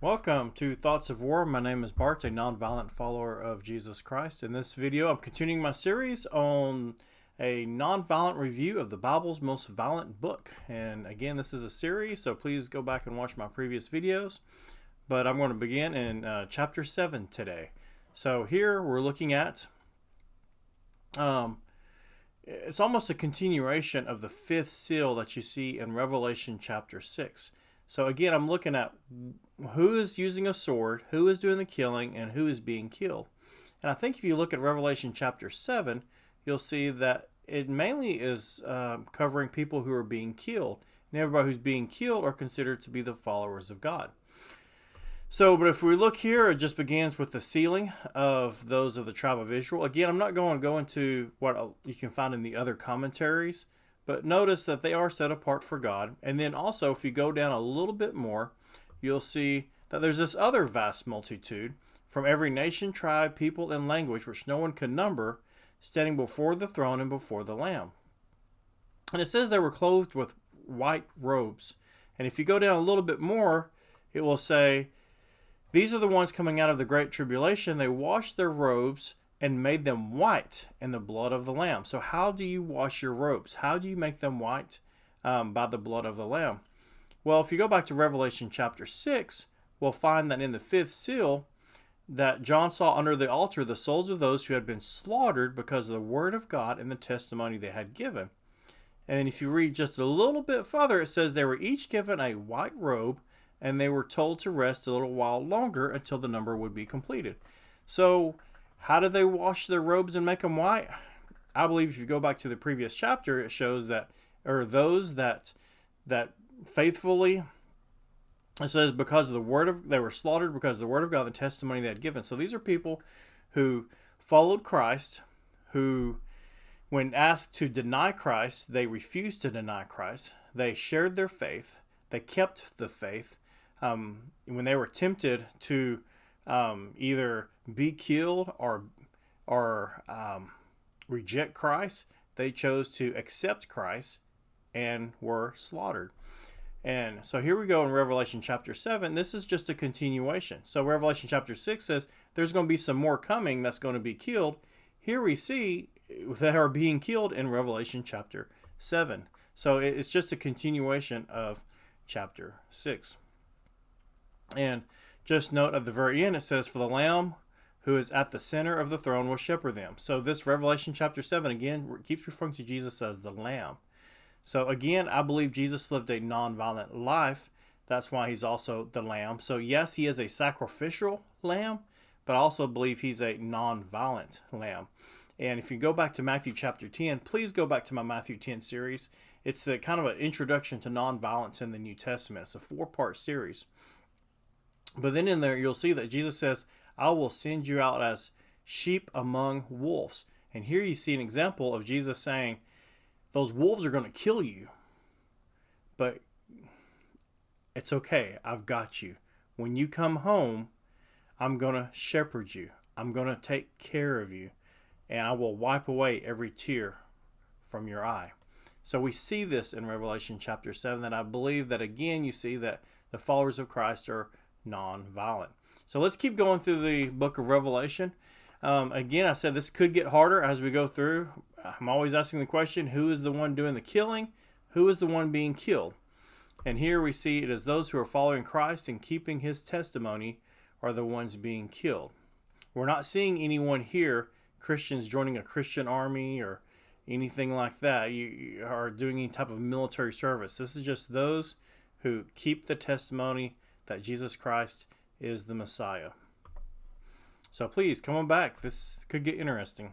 Welcome to Thoughts of War. My name is Bart, a nonviolent follower of Jesus Christ. In this video, I'm continuing my series on a nonviolent review of the Bible's most violent book. And again, this is a series, so please go back and watch my previous videos. But I'm going to begin in chapter 7 today. So here we're looking at, it's almost a continuation of the fifth seal that you see in Revelation chapter 6. So again, I'm looking at who is using a sword, who is doing the killing, and who is being killed. And I think if you look at Revelation chapter 7, you'll see that it mainly is covering people who are being killed. And everybody who's being killed are considered to be the followers of God. So, but if we look here, it just begins with the sealing of those of the tribe of Israel. Again, I'm not going to go into what you can find in the other commentaries, but notice that they are set apart for God. And then also, if you go down a little bit more, you'll see that there's this other vast multitude from every nation, tribe, people, and language, which no one can number, standing before the throne and before the Lamb. And it says they were clothed with white robes. And if you go down a little bit more, it will say, these are the ones coming out of the great tribulation. They washed their robes and made them white in the blood of the Lamb. So how do you wash your robes? How do you make them white? By the blood of the Lamb. Well, if you go back to Revelation chapter 6, we'll find that in the fifth seal, that John saw under the altar the souls of those who had been slaughtered because of the word of God and the testimony they had given. And if you read just a little bit further, it says they were each given a white robe, and they were told to rest a little while longer until the number would be completed. So, how did they wash their robes and make them white? I believe if you go back to the previous chapter, it shows that, or those that faithfully, it says because of the word of, they were slaughtered because of the word of God and the testimony they had given. So these are people who followed Christ, who, when asked to deny Christ, they refused to deny Christ. They shared their faith. They kept the faith. When they were tempted to either be killed or reject Christ, they chose to accept Christ and were slaughtered. And so here we go in Revelation chapter 7. This is just a continuation. So Revelation chapter 6 says there's going to be some more coming that's going to be killed. Here we see that are being killed in Revelation chapter 7. So it's just a continuation of chapter 6. And just note at the very end, it says, for the Lamb who is at the center of the throne will shepherd them. So this Revelation chapter 7, again, keeps referring to Jesus as the Lamb. So again, I believe Jesus lived a nonviolent life. That's why he's also the Lamb. So yes, he is a sacrificial lamb, but I also believe he's a nonviolent lamb. And if you go back to Matthew chapter 10, please go back to my Matthew 10 series. It's the kind of an introduction to nonviolence in the New Testament. It's a 4-part series. But then in there, you'll see that Jesus says, I will send you out as sheep among wolves. And here you see an example of Jesus saying, those wolves are going to kill you, but it's okay. I've got you. When you come home, I'm going to shepherd you. I'm going to take care of you, and I will wipe away every tear from your eye. So we see this in Revelation chapter 7, that I believe that again you see that the followers of Christ are non-violent. So let's keep going through the book of Revelation. Again, I said this could get harder as we go through. I'm always asking the question, who is the one doing the killing? Who is the one being killed? And here we see it as those who are following Christ and keeping his testimony are the ones being killed. We're not seeing anyone here, Christians joining a Christian army or anything like that. You are doing any type of military service. This is just those who keep the testimony that Jesus Christ is the Messiah. So please, come on back. This could get interesting.